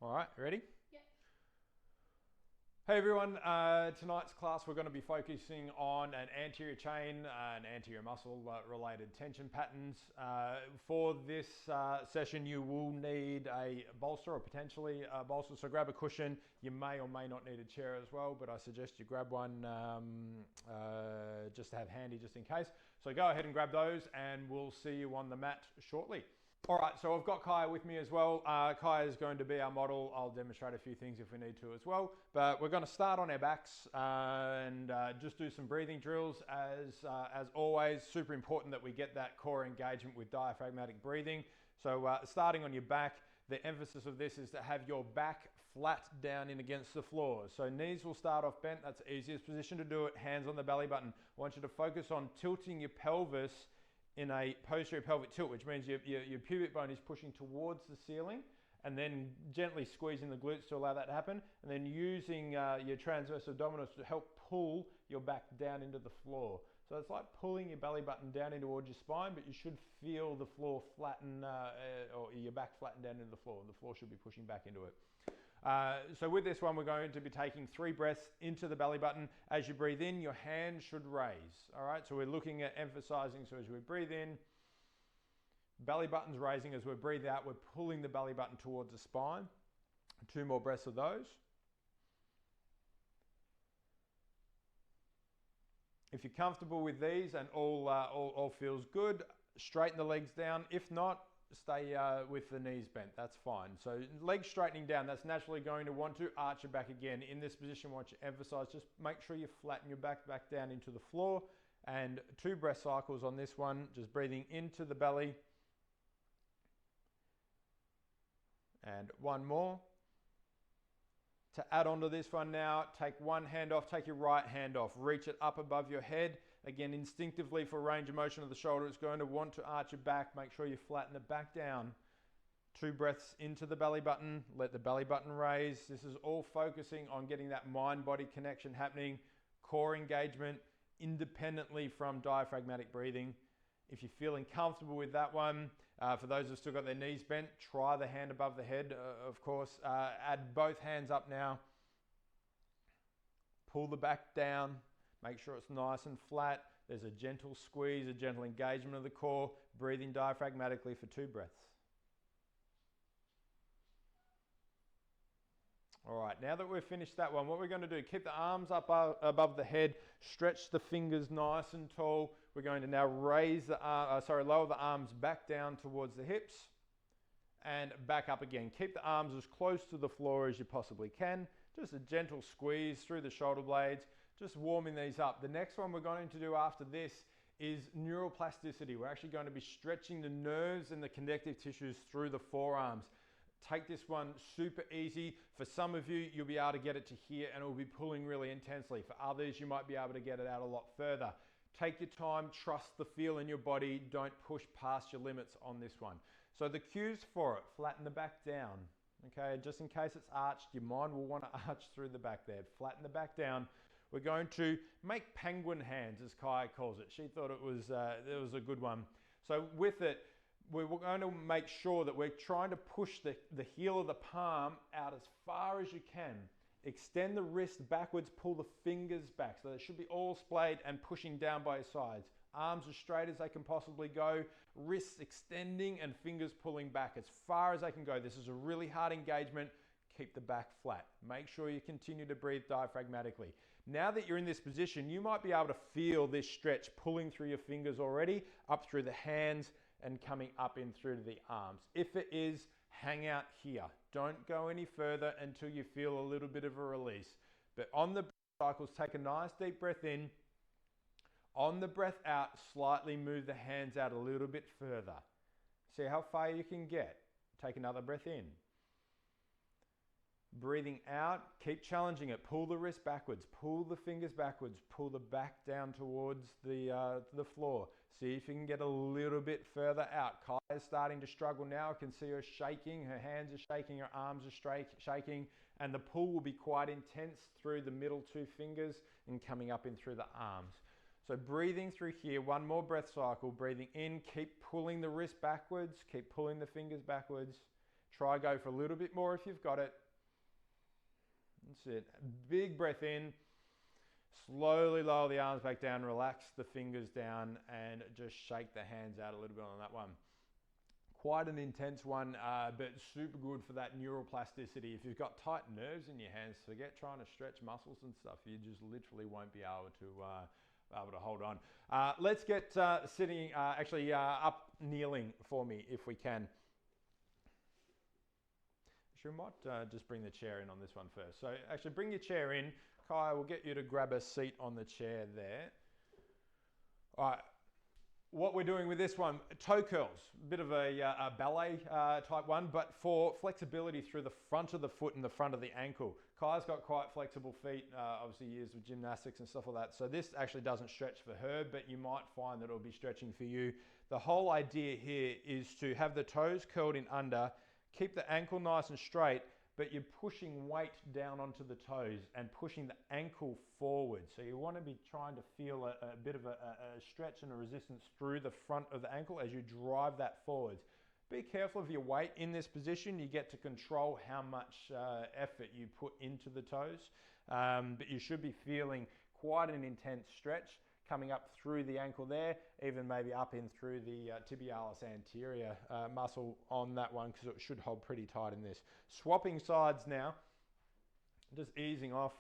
All right, ready? Yeah. Hey everyone, tonight's class we're going to be focusing on an anterior chain, an anterior muscle related tension patterns. For this session you will need a bolster or potentially a bolster, so grab a cushion. You may or may not need a chair as well, but I suggest you grab one just to have handy just in case. So go ahead and grab those and we'll see you on the mat shortly. All right, so I've got Kaya with me as well. Kaya is going to be our model. I'll demonstrate a few things if we need to as well. But we're going to start on our backs and just do some breathing drills. As always, super important that we get that core engagement with diaphragmatic breathing. So starting on your back, the emphasis of this is to have your back flat down in against the floor. So knees will start off bent. That's the easiest position to do it. Hands on the belly button. I want you to focus on tilting your pelvis in a posterior pelvic tilt, which means your pubic bone is pushing towards the ceiling, and then gently squeezing the glutes to allow that to happen, and then using your transverse abdominis to help pull your back down into the floor. So it's like pulling your belly button down in towards your spine, but you should feel the floor flatten, or your back flatten down into the floor, and the floor should be pushing back into it. So with this one, we're going to be taking 3 breaths into the belly button. As you breathe in, your hand should raise. All right, so we're looking at emphasizing, so as we breathe in, belly button's raising. As we breathe out, we're pulling the belly button towards the spine. 2 more breaths of those. If you're comfortable with these and all feels good, straighten the legs down. If not, stay with the knees bent, that's fine. So legs straightening down, that's naturally going to want to arch your back again. In this position, I want you to emphasize, just make sure you flatten your back down into the floor. And 2 breath cycles on this one, just breathing into the belly. And 1 more. To add on to this one now, take one hand off, take your right hand off, reach it up above your head. Again, instinctively for range of motion of the shoulder, it's going to want to arch your back. Make sure you flatten it back down. 2 breaths into the belly button, let the belly button raise. This is all focusing on getting that mind-body connection happening, core engagement, independently from diaphragmatic breathing. If you're feeling comfortable with that one, for those who've still got their knees bent, try the hand above the head, of course. Add both hands up now. Pull the back down. Make sure it's nice and flat. There's a gentle squeeze, a gentle engagement of the core. Breathing diaphragmatically for 2 breaths. All right, now that we've finished that one, what we're going to do, keep the arms up above the head, stretch the fingers nice and tall. We're going to now raise the lower the arms back down towards the hips and back up again. Keep the arms as close to the floor as you possibly can. Just a gentle squeeze through the shoulder blades, just warming these up. The next one we're going to do after this is neuroplasticity. We're actually going to be stretching the nerves and the connective tissues through the forearms. Take this one super easy. For some of you, you'll be able to get it to here and it will be pulling really intensely. For others, you might be able to get it out a lot further. Take your time, trust the feel in your body. Don't push past your limits on this one. So the cues for it, flatten the back down. Okay, just in case it's arched, your mind will want to arch through the back there. Flatten the back down. We're going to make penguin hands, as Kaya calls it. She thought it was a good one. So with it, we're going to make sure that we're trying to push the heel of the palm out as far as you can. Extend the wrist backwards, pull the fingers back. So they should be all splayed and pushing down by your sides. Arms as straight as they can possibly go. Wrists extending and fingers pulling back as far as they can go. This is a really hard engagement. Keep the back flat. Make sure you continue to breathe diaphragmatically. Now that you're in this position, you might be able to feel this stretch pulling through your fingers already, up through the hands and coming up in through to the arms. If it is, hang out here. Don't go any further until you feel a little bit of a release. But on the breath cycles, take a nice deep breath in. On the breath out, slightly move the hands out a little bit further. See how far you can get. Take another breath in. Breathing out, keep challenging it. Pull the wrist backwards, pull the fingers backwards, pull the back down towards the floor. See if you can get a little bit further out. Kaya's starting to struggle now. I can see her shaking, her hands are shaking, her arms are shaking, and the pull will be quite intense through the middle 2 fingers and coming up in through the arms. So breathing through here, 1 more breath cycle. Breathing in, keep pulling the wrist backwards, keep pulling the fingers backwards. Try go for a little bit more if you've got it. That's it. Big breath in. Slowly lower the arms back down, relax the fingers down, and just shake the hands out a little bit on that one. Quite an intense one, but super good for that neuroplasticity. If you've got tight nerves in your hands, forget trying to stretch muscles and stuff. You just literally won't be able to hold on. Let's get sitting, up kneeling for me if we can. Actually, we might just bring the chair in on this one first. So actually bring your chair in. Kai, we'll get you to grab a seat on the chair there. All right. What we're doing with this one, toe curls, a bit of a ballet type one, but for flexibility through the front of the foot and the front of the ankle. Kai's got quite flexible feet, obviously years with gymnastics and stuff like that. So this actually doesn't stretch for her, but you might find that it'll be stretching for you. The whole idea here is to have the toes curled in under, keep the ankle nice and straight, but you're pushing weight down onto the toes and pushing the ankle forward. So you want to be trying to feel a bit of a stretch and a resistance through the front of the ankle as you drive that forwards. Be careful of your weight in this position. You get to control how much effort you put into the toes, but you should be feeling quite an intense stretch coming up through the ankle there, even maybe up in through the tibialis anterior muscle on that one, because it should hold pretty tight in this. Swapping sides now, just easing off,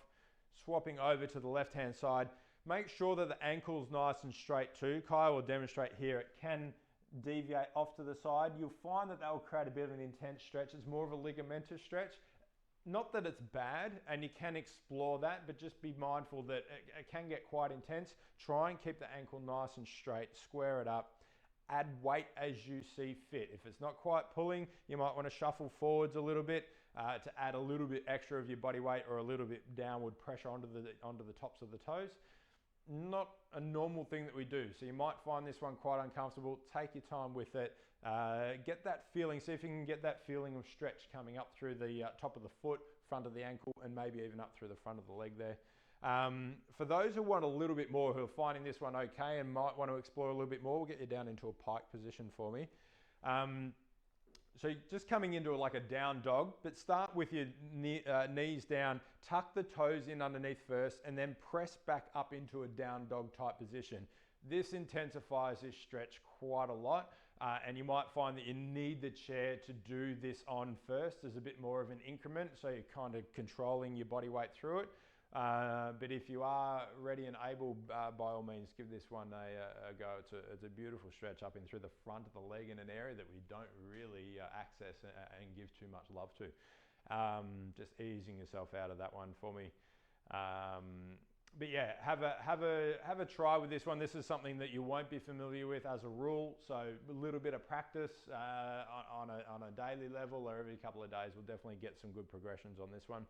swapping over to the left-hand side. Make sure that the ankle's nice and straight too. Kai will demonstrate here. It can deviate off to the side. You'll find that will create a bit of an intense stretch. It's more of a ligamentous stretch. Not that it's bad, and you can explore that, but just be mindful that it can get quite intense. Try and keep the ankle nice and straight, square it up. Add weight as you see fit. If it's not quite pulling, you might want to shuffle forwards a little bit to add a little bit extra of your body weight or a little bit downward pressure onto the tops of the toes. Not a normal thing that we do. So you might find this one quite uncomfortable. Take your time with it. Get that feeling. See if you can get that feeling of stretch coming up through the top of the foot, front of the ankle, and maybe even up through the front of the leg there. For those who want a little bit more, who are finding this one okay and might want to explore a little bit more, we'll get you down into a pike position for me. So just coming into like a down dog, but start with your knees down, tuck the toes in underneath first, and then press back up into a down dog type position. This intensifies this stretch quite a lot, and you might find that you need the chair to do this on first. There's a bit more of an increment, so you're kind of controlling your body weight through it. But if you are ready and able, by all means, give this one a go. It's a beautiful stretch up in through the front of the leg in an area that we don't really access and give too much love to. Just easing yourself out of that one for me. But yeah, have a try with this one. This is something that you won't be familiar with as a rule, so a little bit of practice on a daily level or every couple of days will definitely get some good progressions on this one.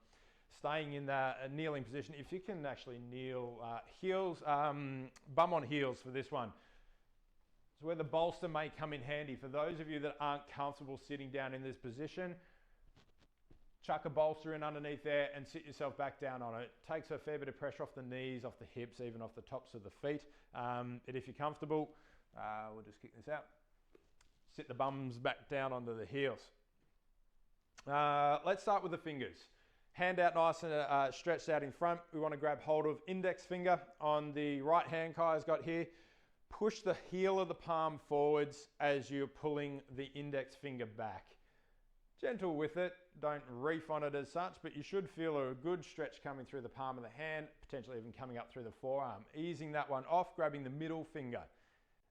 Staying in that kneeling position, if you can actually kneel, heels, bum on heels for this one. It's where the bolster may come in handy. For those of you that aren't comfortable sitting down in this position, chuck a bolster in underneath there and sit yourself back down on it. Takes a fair bit of pressure off the knees, off the hips, even off the tops of the feet. But if you're comfortable, we'll just kick this out. Sit the bums back down onto the heels. Let's start with the fingers. Hand out nice and stretched out in front. We want to grab hold of index finger on the right hand Kai's got here. Push the heel of the palm forwards as you're pulling the index finger back. Gentle with it, don't reef on it as such, but you should feel a good stretch coming through the palm of the hand, potentially even coming up through the forearm. Easing that one off, grabbing the middle finger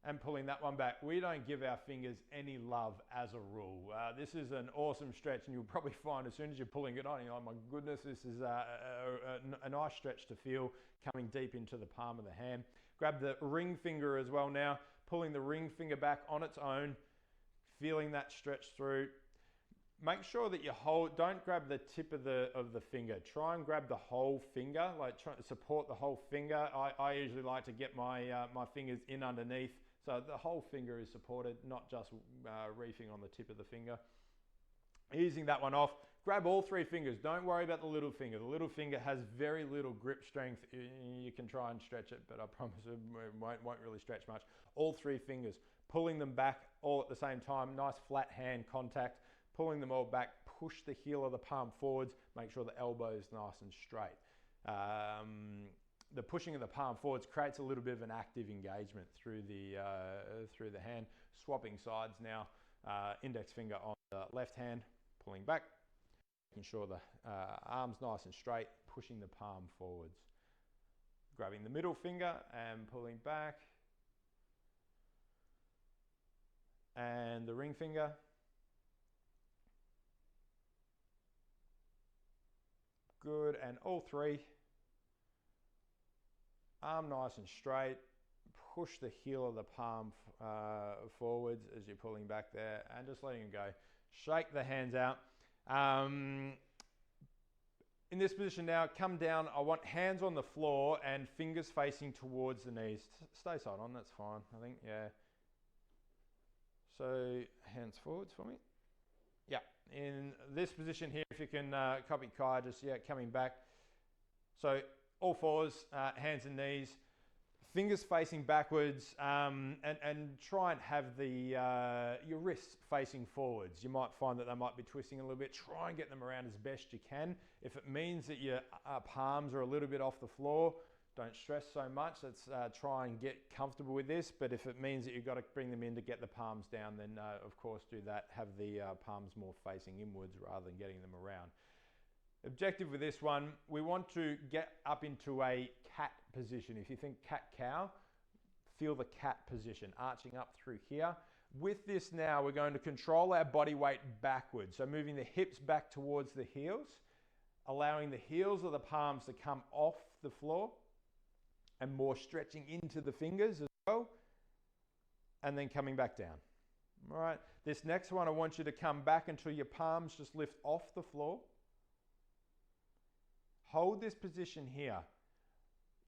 and pulling that one back. We don't give our fingers any love as a rule. This is an awesome stretch, and you'll probably find as soon as you're pulling it on, you're like, my goodness, this is a nice stretch to feel coming deep into the palm of the hand. Grab the ring finger as well now, pulling the ring finger back on its own, feeling that stretch through. Make sure that you don't grab the tip of the finger. Try and grab the whole finger, like try to support the whole finger. I usually like to get my fingers in underneath, so the whole finger is supported, not just reefing on the tip of the finger. Easing that one off, grab all three fingers. Don't worry about the little finger. The little finger has very little grip strength. You can try and stretch it, but I promise it won't really stretch much. All three fingers, pulling them back all at the same time. Nice flat hand contact. pulling them all back, push the heel of the palm forwards, make sure the elbow is nice and straight. The pushing of the palm forwards creates a little bit of an active engagement through the hand. Swapping sides now, index finger on the left hand, pulling back, making sure the arm's nice and straight, pushing the palm forwards. Grabbing the middle finger and pulling back. And the ring finger. Good, and all three. Arm nice and straight. Push the heel of the palm forwards as you're pulling back there, and just letting it go. Shake the hands out. In this position now, come down. I want hands on the floor and fingers facing towards the knees. Stay side on, that's fine, I think, yeah. So hands forwards for me. Yeah, in this position here, if you can copy Kai, just coming back. So all fours, hands and knees, fingers facing backwards, and try and have your wrists facing forwards. You might find that they might be twisting a little bit. Try and get them around as best you can. If it means that your palms are a little bit off the floor, don't stress so much. Let's try and get comfortable with this. But if it means that you've got to bring them in to get the palms down, then of course do that. Have the palms more facing inwards rather than getting them around. Objective with this one, we want to get up into a cat position. If you think cat-cow, feel the cat position, arching up through here. With this now, we're going to control our body weight backwards. So moving the hips back towards the heels, allowing the heels of the palms to come off the floor, and more stretching into the fingers as well, and then coming back down. All right, this next one, I want you to come back until your palms just lift off the floor. Hold this position here.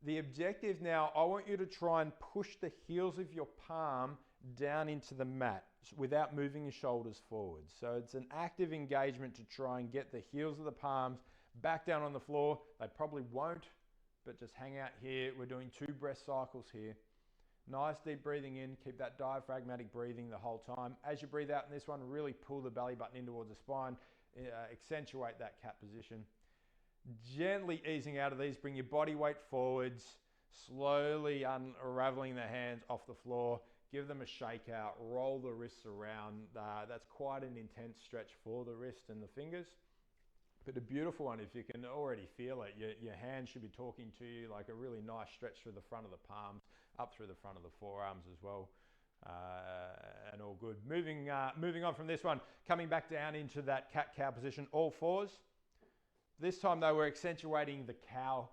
The objective now, I want you to try and push the heels of your palm down into the mat without moving your shoulders forward. So it's an active engagement to try and get the heels of the palms back down on the floor. They probably won't, but just hang out here. We're doing 2 breath cycles here. Nice deep breathing in, keep that diaphragmatic breathing the whole time. As you breathe out in this one, really pull the belly button in towards the spine, accentuate that cat position. Gently easing out of these, bring your body weight forwards, slowly unraveling the hands off the floor. Give them a shake out, roll the wrists around. That's quite an intense stretch for the wrist and the fingers. But a beautiful one, if you can already feel it, your hands should be talking to you, like a really nice stretch through the front of the palms, up through the front of the forearms as well. And all good. Moving on from this one, coming back down into that cat-cow position, all fours. This time though, we're accentuating the cow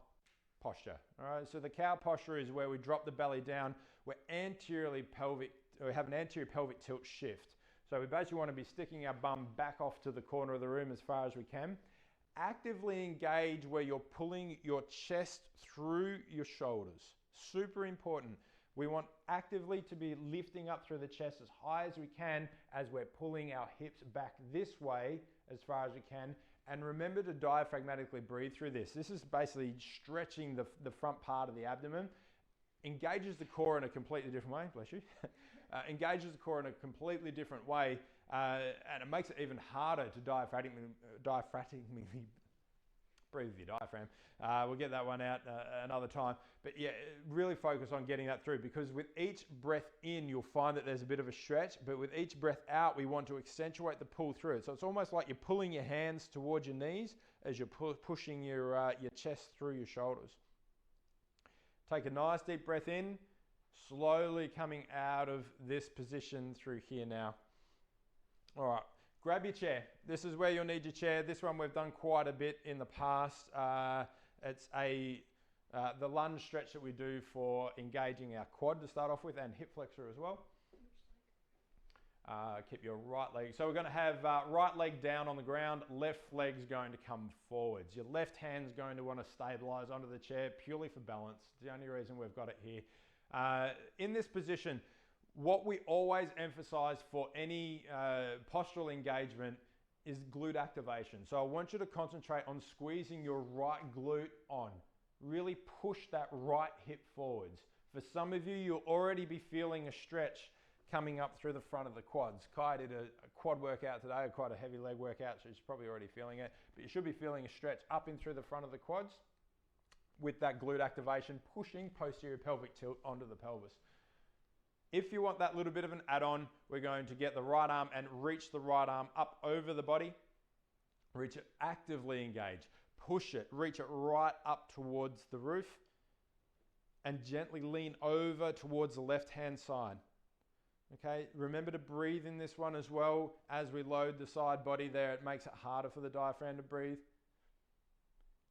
posture. All right, so the cow posture is where we drop the belly down. We have an anterior pelvic tilt shift. So we basically want to be sticking our bum back off to the corner of the room as far as we can. Actively engage where you're pulling your chest through your shoulders. Super important. We want actively to be lifting up through the chest as high as we can as we're pulling our hips back this way as far as we can. And remember to diaphragmatically breathe through this. This is basically stretching the front part of the abdomen. Engages the core in a completely different way, bless you. Engages the core in a completely different way, and it makes it even harder to diaphragmatically breathe with your diaphragm. We'll get that one out another time. But yeah, really focus on getting that through, because with each breath in, you'll find that there's a bit of a stretch, but with each breath out, we want to accentuate the pull through it. So it's almost like you're pulling your hands towards your knees as you're pushing your chest through your shoulders. Take a nice deep breath in, slowly coming out of this position through here now. All right, grab your chair. This is where you'll need your chair. This one we've done quite a bit in the past. It's the lunge stretch that we do for engaging our quad to start off with, and hip flexor as well. Keep your right leg. So we're going to have right leg down on the ground, left leg's going to come forwards. Your left hand's going to want to stabilize onto the chair purely for balance. It's the only reason we've got it here. In this position, what we always emphasize for any postural engagement is glute activation. So I want you to concentrate on squeezing your right glute on. Really push that right hip forwards. For some of you, you'll already be feeling a stretch coming up through the front of the quads. Kai did a quad workout today, quite a heavy leg workout, so she's probably already feeling it, but you should be feeling a stretch up in through the front of the quads with that glute activation, pushing posterior pelvic tilt onto the pelvis. If you want that little bit of an add-on, we're going to get the right arm and reach the right arm up over the body. Reach it, actively engage. Push it, reach it right up towards the roof and gently lean over towards the left-hand side. Okay, remember to breathe in this one as well. As we load the side body there, it makes it harder for the diaphragm to breathe.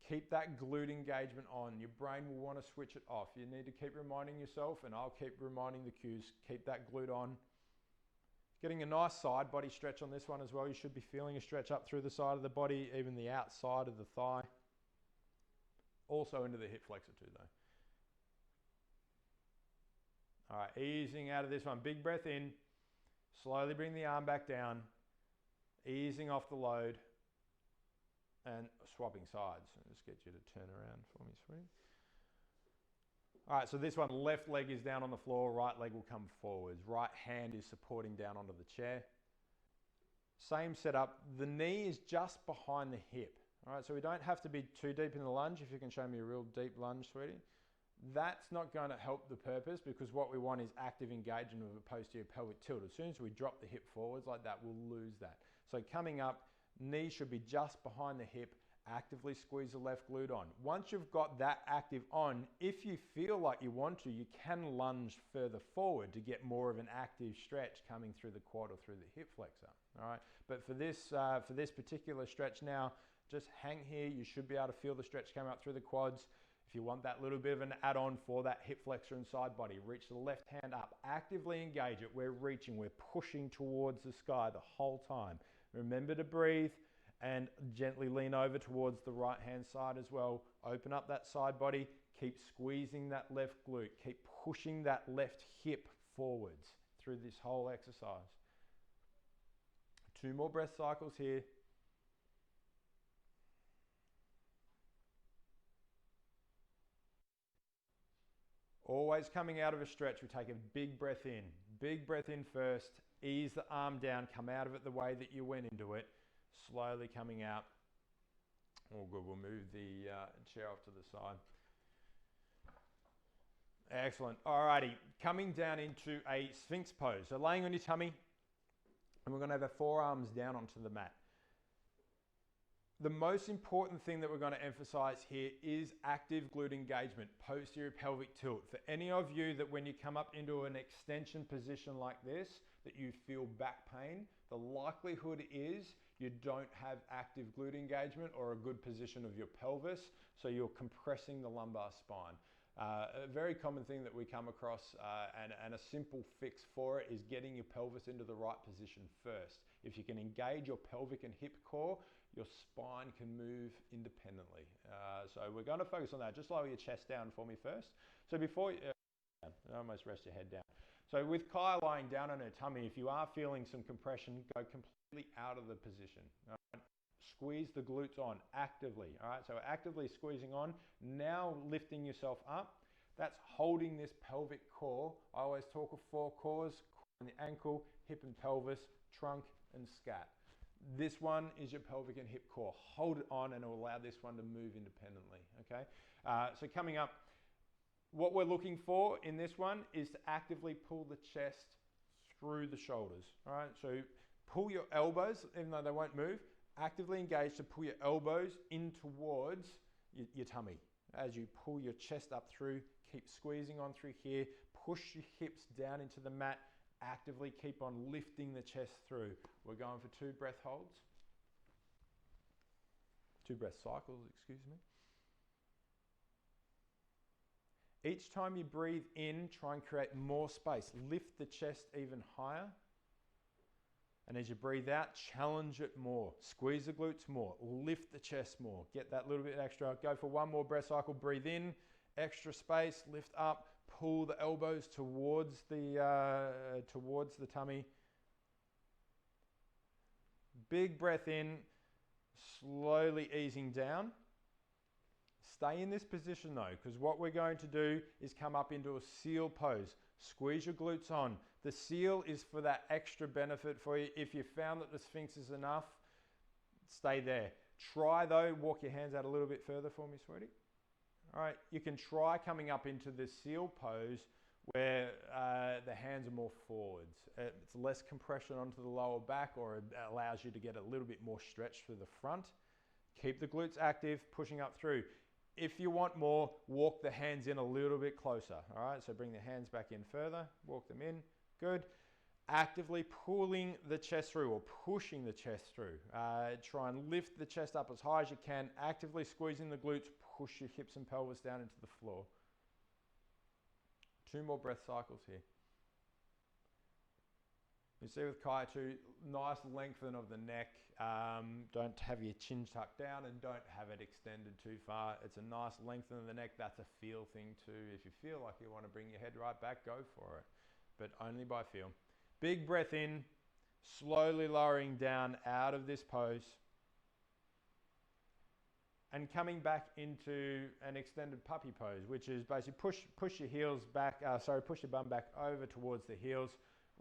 Keep that glute engagement on. Your brain will want to switch it off. You need to keep reminding yourself, and I'll keep reminding the cues, keep that glute on. Getting a nice side body stretch on this one as well. You should be feeling a stretch up through the side of the body, even the outside of the thigh. Also into the hip flexor too though. All right, easing out of this one. Big breath in. Slowly bring the arm back down. Easing off the load. And swapping sides. I'll just get you to turn around for me, sweetie. All right, so this one, left leg is down on the floor, right leg will come forwards. Right hand is supporting down onto the chair. Same setup. The knee is just behind the hip. All right, so we don't have to be too deep in the lunge. If you can show me a real deep lunge, sweetie. That's not going to help the purpose because what we want is active engagement of a posterior pelvic tilt. As soon as we drop the hip forwards like that, we'll lose that. So coming up, knee should be just behind the hip, actively squeeze the left glute on. Once you've got that active on, if you feel like you want to, you can lunge further forward to get more of an active stretch coming through the quad or through the hip flexor. All right, but for this particular stretch now, just hang here. You should be able to feel the stretch come up through the quads. If you want that little bit of an add-on for that hip flexor and side body, reach the left hand up, actively engage it. We're reaching, we're pushing towards the sky the whole time. Remember to breathe and gently lean over towards the right hand side as well. Open up that side body, keep squeezing that left glute, keep pushing that left hip forwards through this whole exercise. 2 more breath cycles here. Always coming out of a stretch, we take a big breath in. Big breath in first, ease the arm down, come out of it the way that you went into it. Slowly coming out. All good, we'll move the chair off to the side. Excellent, alrighty. Coming down into a Sphinx pose. So laying on your tummy, and we're gonna have our forearms down onto the mat. The most important thing that we're going to emphasize here is active glute engagement, posterior pelvic tilt. For any of you that when you come up into an extension position like this, that you feel back pain, the likelihood is you don't have active glute engagement or a good position of your pelvis, so you're compressing the lumbar spine. A very common thing that we come across and a simple fix for it is getting your pelvis into the right position first. If you can engage your pelvic and hip core, your spine can move independently. So we're going to focus on that. Just lower your chest down for me first. So before you almost rest your head down. So with Kai lying down on her tummy, if you are feeling some compression, go completely out of the position. All right? Squeeze the glutes on actively. All right, so actively squeezing on, now lifting yourself up. That's holding this pelvic core. I always talk of 4 cores: core in the ankle, hip and pelvis, trunk and scat. This one is your pelvic and hip core. Hold it on and it will allow this one to move independently, okay? So coming up, what we're looking for in this one is to actively pull the chest through the shoulders, all right? So pull your elbows, even though they won't move, actively engage to pull your elbows in towards your tummy. As you pull your chest up through, keep squeezing on through here, push your hips down into the mat, actively keep on lifting the chest through. We're going for 2 breath holds. 2 breath cycles, excuse me. Each time you breathe in, try and create more space. Lift the chest even higher. And as you breathe out, challenge it more. Squeeze the glutes more. Lift the chest more. Get that little bit extra. Go for 1 more breath cycle. Breathe in, extra space, lift up, pull the elbows towards the tummy. Big breath in, slowly easing down. Stay in this position though, because what we're going to do is come up into a seal pose. Squeeze your glutes on. The seal is for that extra benefit for you. If you found that the Sphinx is enough, stay there. Try though, walk your hands out a little bit further for me, sweetie. All right, you can try coming up into the seal pose where the hands are more forwards. It's less compression onto the lower back, or it allows you to get a little bit more stretch through the front. Keep the glutes active, pushing up through. If you want more, walk the hands in a little bit closer. All right, so bring the hands back in further, walk them in, good. Actively pulling the chest through or pushing the chest through. Try and lift the chest up as high as you can, actively squeezing the glutes, push your hips and pelvis down into the floor. 2 more breath cycles here. You see with Kai too, nice lengthen of the neck. Don't have your chin tucked down and don't have it extended too far. It's a nice lengthen of the neck. That's a feel thing too. If you feel like you want to bring your head right back, go for it, but only by feel. Big breath in, slowly lowering down out of this pose and coming back into an extended puppy pose, which is basically push your heels back, push your bum back over towards the heels,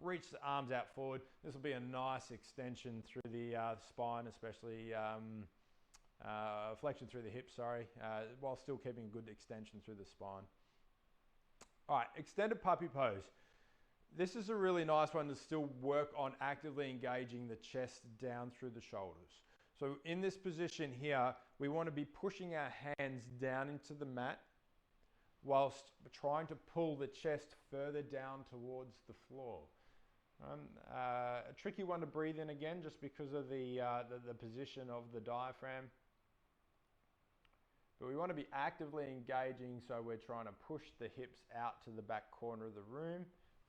reach the arms out forward. This will be a nice extension through the spine, especially flexion through the hips, while still keeping a good extension through the spine. All right, extended puppy pose. This is a really nice one to still work on actively engaging the chest down through the shoulders. So in this position here, we want to be pushing our hands down into the mat whilst trying to pull the chest further down towards the floor. A tricky one to breathe in again, just because of the position of the diaphragm. But we want to be actively engaging, so we're trying to push the hips out to the back corner of the room,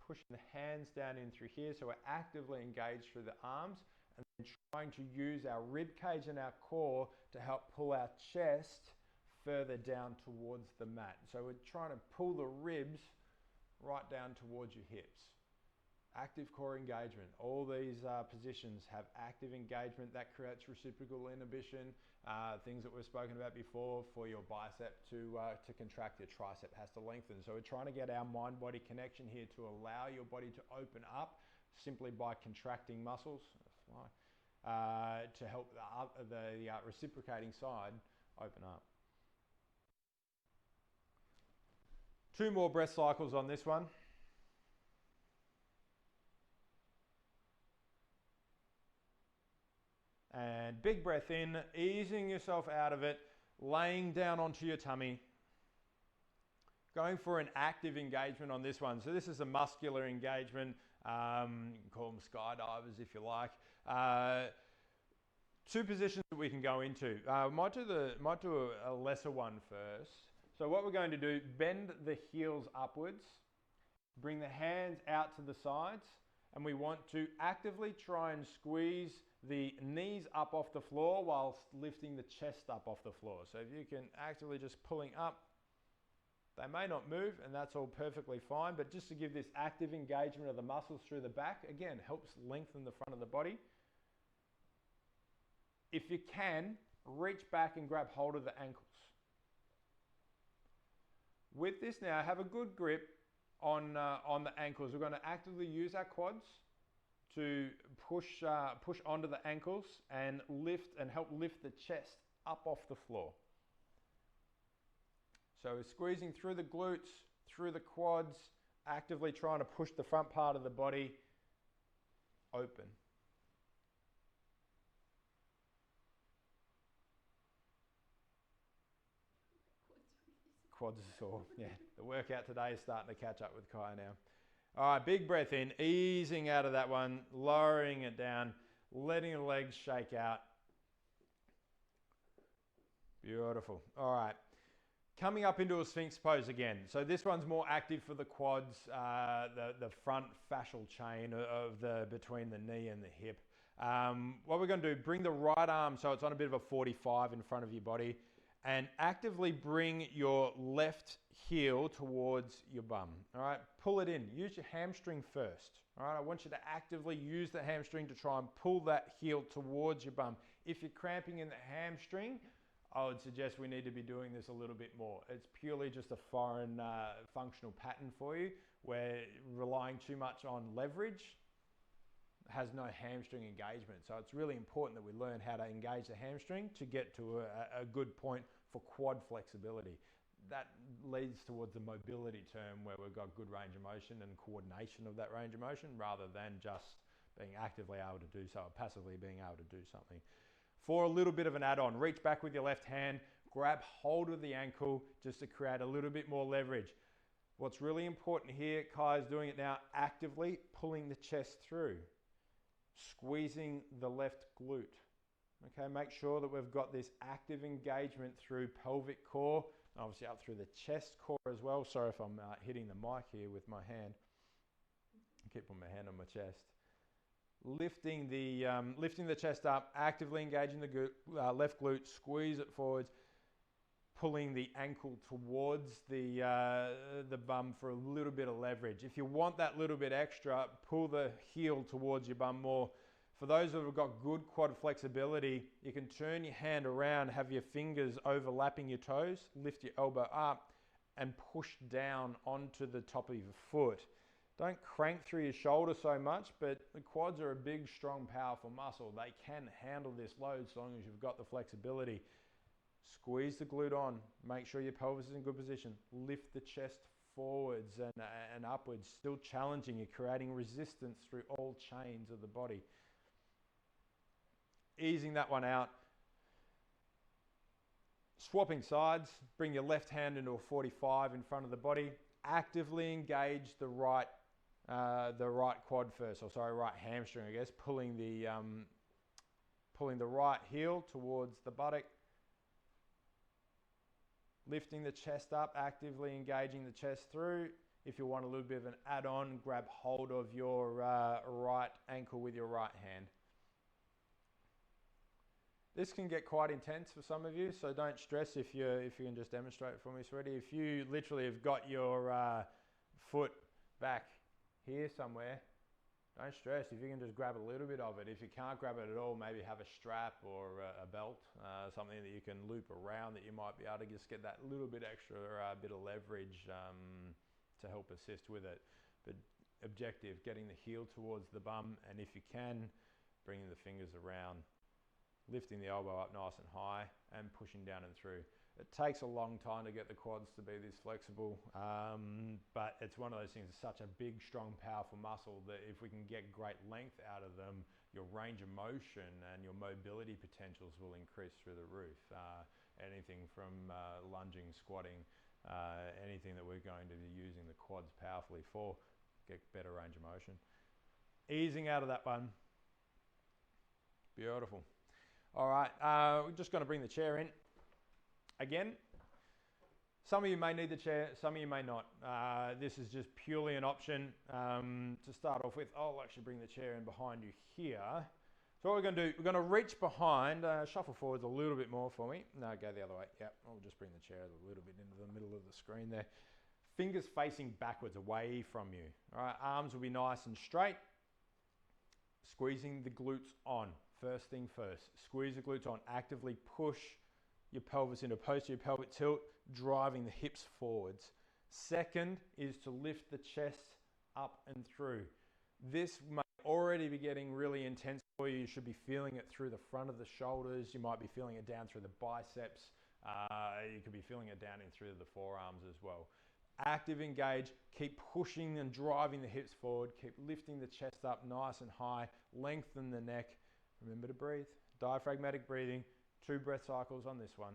pushing the hands down in through here, so we're actively engaged through the arms, and then trying to use our rib cage and our core to help pull our chest further down towards the mat. So we're trying to pull the ribs right down towards your hips. Active core engagement. All these positions have active engagement that creates reciprocal inhibition. Things that we've spoken about before, for your bicep to contract, your tricep has to lengthen. So we're trying to get our mind-body connection here to allow your body to open up simply by contracting muscles to help the reciprocating side open up. 2 more breath cycles on this one. And big breath in, easing yourself out of it, laying down onto your tummy. Going for an active engagement on this one. So this is a muscular engagement. You can call them skydivers if you like. 2 positions that we can go into. Might do a lesser one first. So what we're going to do, bend the heels upwards, bring the hands out to the sides, and we want to actively try and squeeze the knees up off the floor whilst lifting the chest up off the floor. So if you can actively just pulling up, they may not move, and that's all perfectly fine, but just to give this active engagement of the muscles through the back, again, helps lengthen the front of the body. If you can, reach back and grab hold of the ankles. With this now, have a good grip on the ankles. We're going to actively use our quads to push onto the ankles and lift and help lift the chest up off the floor. So we're squeezing through the glutes, through the quads, actively trying to push the front part of the body open. Quads are sore. Yeah, the workout today is starting to catch up with Kai now. All right, big breath in, easing out of that one, lowering it down, letting the legs shake out. Beautiful. All right, coming up into a Sphinx pose again. So this one's more active for the quads, the front fascial chain of between the knee and the hip. What we're going to do, bring the right arm so it's on a bit of a 45 in front of your body, and actively bring your left heel towards your bum. All right, pull it in. Use your hamstring first. All right, I want you to actively use the hamstring to try and pull that heel towards your bum. If you're cramping in the hamstring, I would suggest we need to be doing this a little bit more. It's purely just a foreign functional pattern for you. where relying too much on leverage has no hamstring engagement. So it's really important that we learn how to engage the hamstring to get to a good point for quad flexibility. That leads towards the mobility term, where we've got good range of motion and coordination of that range of motion, rather than just being actively able to do so, or passively being able to do something. For a little bit of an add-on, reach back with your left hand, grab hold of the ankle just to create a little bit more leverage. What's really important here, Kai is doing it now, actively pulling the chest through, squeezing the left glute. Okay, make sure that we've got this active engagement through pelvic core, obviously up through the chest core as well. Sorry if I'm hitting the mic here with my hand. I keep putting my hand on my chest. Lifting the chest up, actively engaging the left glute, squeeze it forwards, pulling the ankle towards the bum for a little bit of leverage. If you want that little bit extra, pull the heel towards your bum more. For those that have got good quad flexibility, you can turn your hand around, have your fingers overlapping your toes, lift your elbow up and push down onto the top of your foot. Don't crank through your shoulder so much, but the quads are a big, strong, powerful muscle. They can handle this load so long as you've got the flexibility. Squeeze the glute on, make sure your pelvis is in good position. Lift the chest forwards and upwards, still challenging. You're creating resistance through all chains of the body. Easing that one out. Swapping sides, bring your left hand into a 45 in front of the body. Actively engage the right quad first, or sorry, right hamstring, I guess. Pulling the right heel towards the buttock. Lifting the chest up, actively engaging the chest through. If you want a little bit of an add-on, grab hold of your right ankle with your right hand. This can get quite intense for some of you, so don't stress if you can just demonstrate it for me, sweetie. If you literally have got your foot back here somewhere, don't stress. If you can just grab a little bit of it. If you can't grab it at all, maybe have a strap or a belt, something that you can loop around that you might be able to just get that little bit extra bit of leverage to help assist with it. But objective, getting the heel towards the bum, and if you can, bringing the fingers around. Lifting the elbow up nice and high and pushing down and through. It takes a long time to get the quads to be this flexible, but it's one of those things, it's such a big, strong, powerful muscle that if we can get great length out of them, your range of motion and your mobility potentials will increase through the roof. Anything from lunging, squatting, anything that we're going to be using the quads powerfully for, get better range of motion. Easing out of that one. Beautiful. All right, we're just going to bring the chair in. Again, some of you may need the chair, some of you may not. This is just purely an option to start off with. I'll actually bring the chair in behind you here. So what we're going to do, we're going to reach behind, shuffle forwards a little bit more for me. No, go the other way. Yep, I'll just bring the chair a little bit into the middle of the screen there. Fingers facing backwards, away from you. All right, arms will be nice and straight. Squeezing the glutes on. First thing first, squeeze the glutes on, actively push your pelvis into posterior pelvic tilt, driving the hips forwards. Second is to lift the chest up and through. This may already be getting really intense for you. You should be feeling it through the front of the shoulders. You might be feeling it down through the biceps. You could be feeling it down in through the forearms as well. Active engage, keep pushing and driving the hips forward, keep lifting the chest up nice and high, lengthen the neck. Remember to breathe. Diaphragmatic breathing. 2 breath cycles on this one.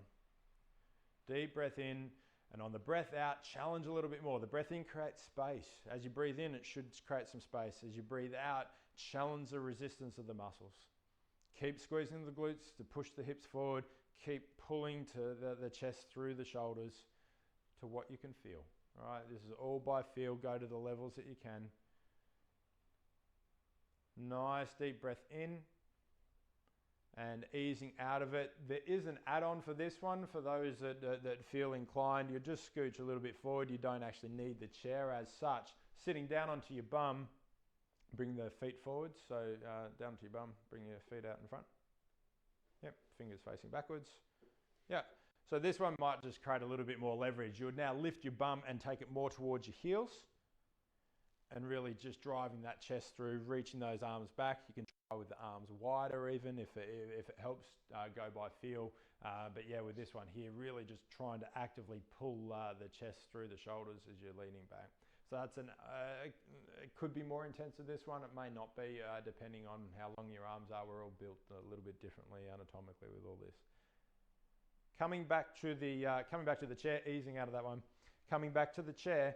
Deep breath in, and on the breath out, challenge a little bit more. The breath in creates space. As you breathe in, it should create some space. As you breathe out, challenge the resistance of the muscles. Keep squeezing the glutes to push the hips forward. Keep pulling to the chest through the shoulders to what you can feel. All right, this is all by feel. Go to the levels that you can. Nice deep breath in. And easing out of it. There is an add-on for this one for those that feel inclined. You just scooch a little bit forward. You don't actually need the chair as such. Sitting down onto your bum, bring the feet forward. So down to your bum, bring your feet out in front. Yep, fingers facing backwards. Yeah, so this one might just create a little bit more leverage. You would now lift your bum and take it more towards your heels. and really just driving that chest through, reaching those arms back. You can try with the arms wider even if it helps, go by feel. But yeah, with this one here, really just trying to actively pull the chest through the shoulders as you're leaning back. So that's it could be more intense with this one. It may not be, depending on how long your arms are. We're all built a little bit differently anatomically with all this. Coming back to the chair, easing out of that one. Coming back to the chair.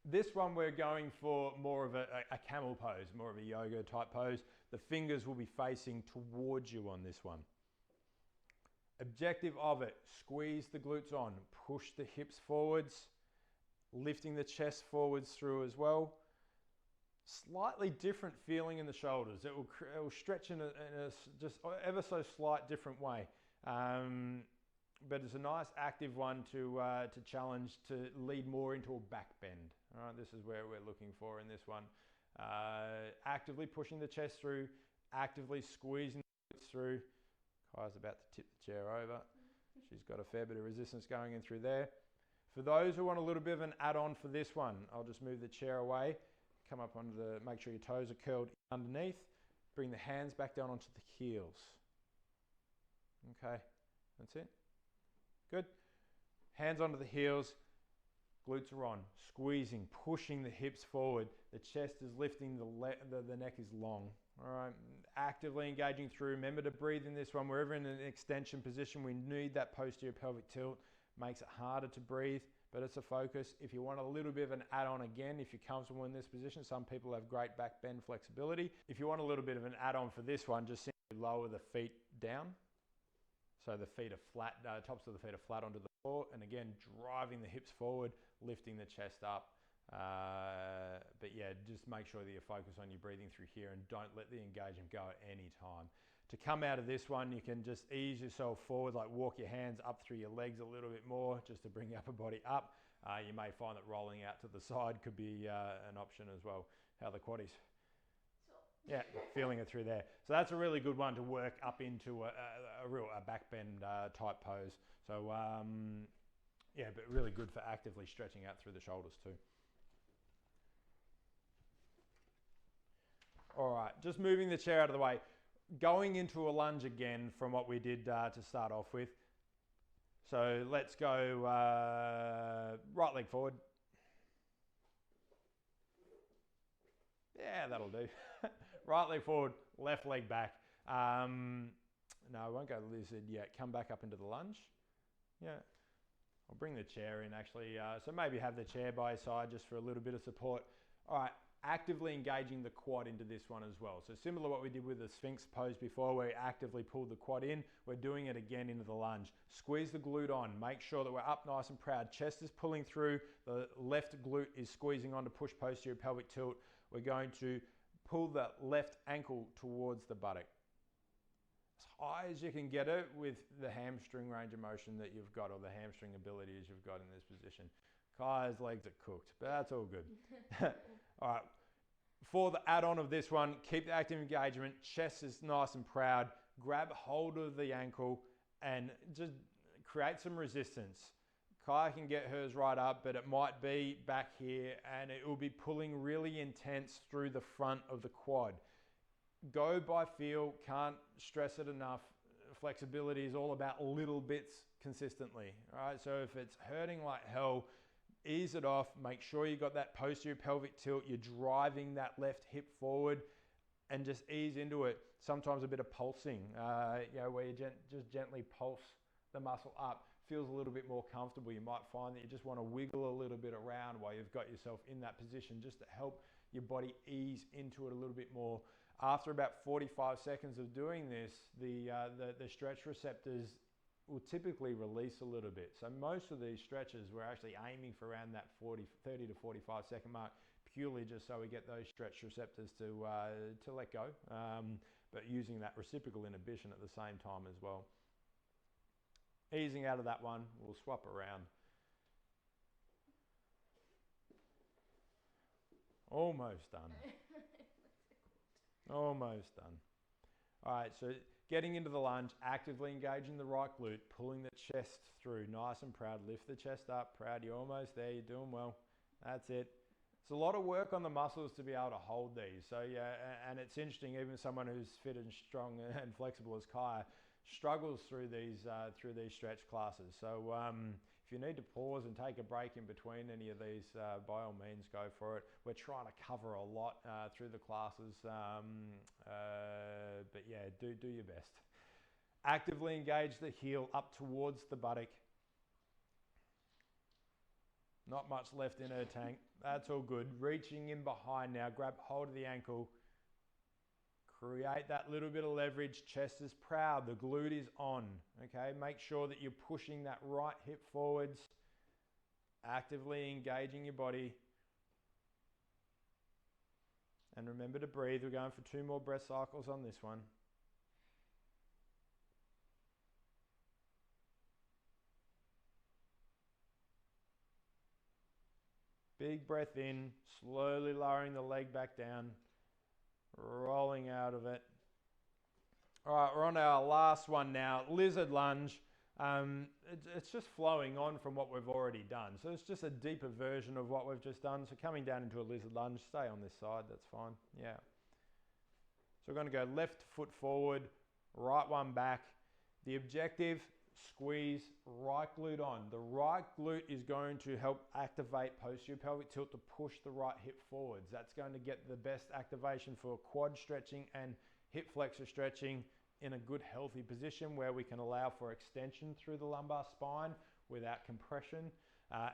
This one we're going for more of a camel pose, more of a yoga type pose. The fingers will be facing towards you on this one. Objective of it, squeeze the glutes on, push the hips forwards, lifting the chest forwards through as well. Slightly different feeling in the shoulders. It will stretch in a just ever so slight different way. But it's a nice active one to challenge, to lead more into a back bend. All right, this is where we're looking for in this one. Actively pushing the chest through, actively squeezing the glutes through. Kai's about to tip the chair over. She's got a fair bit of resistance going in through there. For those who want a little bit of an add-on for this one, I'll just move the chair away, come up onto make sure your toes are curled underneath, bring the hands back down onto the heels. Okay, that's it. Good. Hands onto the heels, glutes are on, squeezing, pushing the hips forward. The chest is lifting, the neck is long. All right, actively engaging through. Remember to breathe in this one. Wherever in an extension position, we need that posterior pelvic tilt. Makes it harder to breathe, but it's a focus. If you want a little bit of an add-on again, if you're comfortable in this position, some people have great back bend flexibility. If you want a little bit of an add-on for this one, just simply lower the feet down. So the feet are flat, tops of the feet are flat onto the floor. And again, driving the hips forward, lifting the chest up. But yeah, just make sure that you focus on your breathing through here and don't let the engagement go at any time. To come out of this one, you can just ease yourself forward, like walk your hands up through your legs a little bit more, just to bring your upper body up. You may find that rolling out to the side could be an option as well. How are the quaddies? Yeah, feeling it through there. So that's a really good one to work up into a real back bend type pose. So yeah, but really good for actively stretching out through the shoulders too. All right, just moving the chair out of the way. Going into a lunge again from what we did to start off with. So let's go right leg forward. Yeah, that'll do. Right leg forward, left leg back. No, I won't go lizard yet. Come back up into the lunge. Yeah, I'll bring the chair in actually. So maybe have the chair by your side just for a little bit of support. All right. Actively engaging the quad into this one as well. So similar to what we did with the Sphinx pose before, where we actively pulled the quad in, we're doing it again into the lunge. Squeeze the glute on, make sure that we're up nice and proud. Chest is pulling through, the left glute is squeezing on to push posterior pelvic tilt. We're going to pull the left ankle towards the buttock. As high as you can get it with the hamstring range of motion that you've got, or the hamstring abilities you've got in this position. Kai's legs are cooked, but that's all good. All right, for the add-on of this one, keep the active engagement, chest is nice and proud, grab hold of the ankle and just create some resistance. Kai can get hers right up, but it might be back here and it will be pulling really intense through the front of the quad. Go by feel, can't stress it enough. Flexibility is all about little bits consistently, all right? So if it's hurting like hell, ease it off, make sure you got that posterior pelvic tilt, you're driving that left hip forward and just ease into it. Sometimes a bit of pulsing, where you just gently pulse the muscle up, feels a little bit more comfortable. You might find that you just want to wiggle a little bit around while you've got yourself in that position just to help your body ease into it a little bit more. After about 45 seconds of doing this, the stretch receptors will typically release a little bit. So most of these stretches, we're actually aiming for around that 30 to 45 second mark, purely just so we get those stretch receptors to let go, but using that reciprocal inhibition at the same time as well. Easing out of that one, we'll swap around. Almost done. Almost done. All right, so getting into the lunge, actively engaging the right glute, pulling the chest through, nice and proud. Lift the chest up, proud. You're almost there. You're doing well. That's it. It's a lot of work on the muscles to be able to hold these. So yeah, and it's interesting, even someone who's fit and strong and flexible as Kai struggles through these stretch classes. So if you need to pause and take a break in between any of these, by all means go for it. We're trying to cover a lot through the classes, but yeah, do your best. Actively engage the heel up towards the buttock. Not much left in her tank. That's all good. Reaching in behind now. Grab hold of the ankle. Create that little bit of leverage. Chest is proud. The glute is on. Okay, make sure that you're pushing that right hip forwards. Actively engaging your body. And remember to breathe. We're going for 2 more breath cycles on this one. Big breath in, slowly lowering the leg back down, rolling out of it. All right, we're on our last one now, lizard lunge. It's just flowing on from what we've already done. So it's just a deeper version of what we've just done. So coming down into a lizard lunge, stay on this side, that's fine, yeah. So we're going to go left foot forward, right one back. The objective, squeeze right glute on. The right glute is going to help activate posterior pelvic tilt to push the right hip forwards. That's going to get the best activation for quad stretching and hip flexor stretching in a good healthy position where we can allow for extension through the lumbar spine without compression,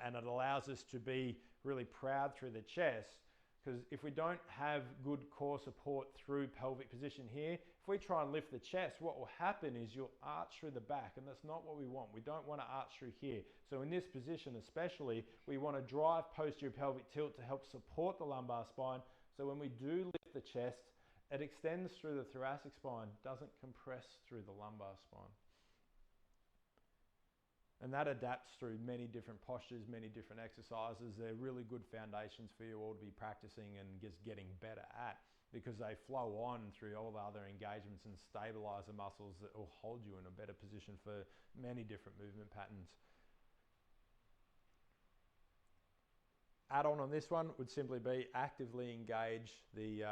and it allows us to be really proud through the chest. Because if we don't have good core support through pelvic position here, if we try and lift the chest, what will happen is you'll arch through the back, and that's not what we want. We don't want to arch through here. So in this position especially, we want to drive posterior pelvic tilt to help support the lumbar spine. So when we do lift the chest, it extends through the thoracic spine, doesn't compress through the lumbar spine. And that adapts through many different postures, many different exercises. They're really good foundations for you all to be practicing and just getting better at, because they flow on through all the other engagements and stabilize the muscles that will hold you in a better position for many different movement patterns. Add-on this one would simply be actively engage the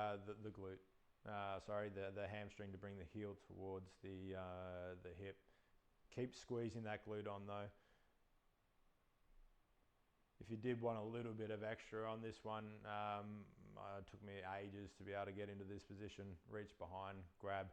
glute. The hamstring to bring the heel towards the hip. Keep squeezing that glute on though. If you did want a little bit of extra on this one, it took me ages to be able to get into this position. Reach behind, grab.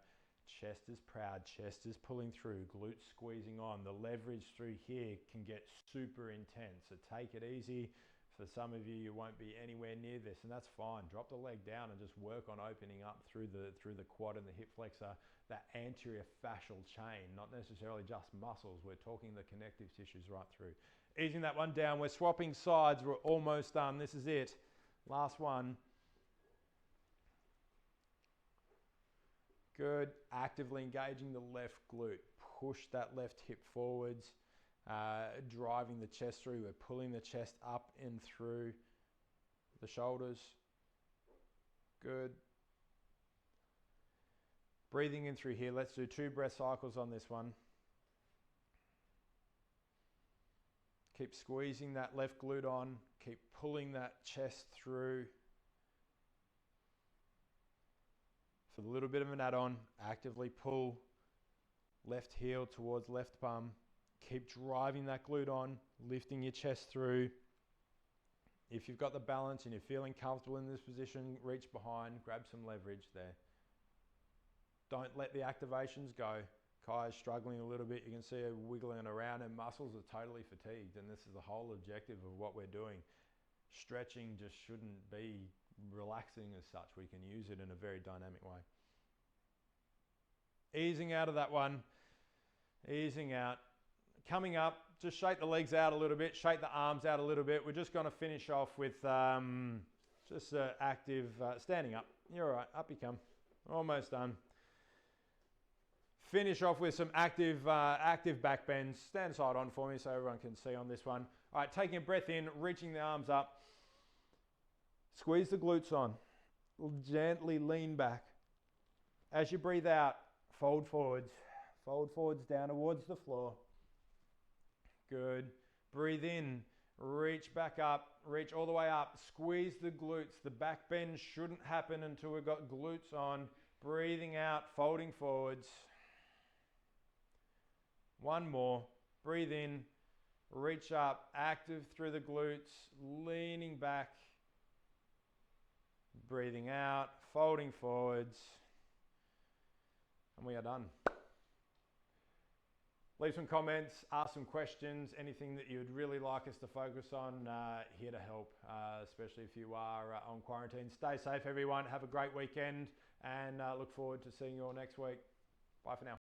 Chest is proud, chest is pulling through, glute squeezing on. The leverage through here can get super intense, so take it easy. For some of you, you won't be anywhere near this, and that's fine. Drop the leg down and just work on opening up through the quad and the hip flexor, that anterior fascial chain, not necessarily just muscles. We're talking the connective tissues right through. Easing that one down. We're swapping sides. We're almost done. This is it. Last one. Good. Actively engaging the left glute. Push that left hip forwards. Driving the chest through. We're pulling the chest up and through the shoulders. Good. Breathing in through here. Let's do 2 breath cycles on this one. Keep squeezing that left glute on. Keep pulling that chest through. For a little bit of an add-on, actively pull left heel towards left bum. Keep driving that glute on, lifting your chest through. If you've got the balance and you're feeling comfortable in this position, reach behind, grab some leverage there. Don't let the activations go. Kai is struggling a little bit. You can see her wiggling around. Her muscles are totally fatigued, and this is the whole objective of what we're doing. Stretching just shouldn't be relaxing as such. We can use it in a very dynamic way. Easing out of that one. Easing out. Coming up, just shake the legs out a little bit, shake the arms out a little bit. We're just going to finish off with just active standing up. You're all right, up you come. Almost done. Finish off with some active back bends. Stand side on for me so everyone can see on this one. All right, taking a breath in, reaching the arms up. Squeeze the glutes on. Gently lean back. As you breathe out, fold forwards. Fold forwards down towards the floor. Good. Breathe in. Reach back up, reach all the way up, squeeze the glutes. The back bend shouldn't happen until we've got glutes on. Breathing out, folding forwards. One more, breathe in, reach up, active through the glutes, leaning back. Breathing out, folding forwards. And we are done. Leave some comments, ask some questions, anything that you would really like us to focus on, here to help, especially if you are on quarantine. Stay safe, everyone. Have a great weekend, and look forward to seeing you all next week. Bye for now.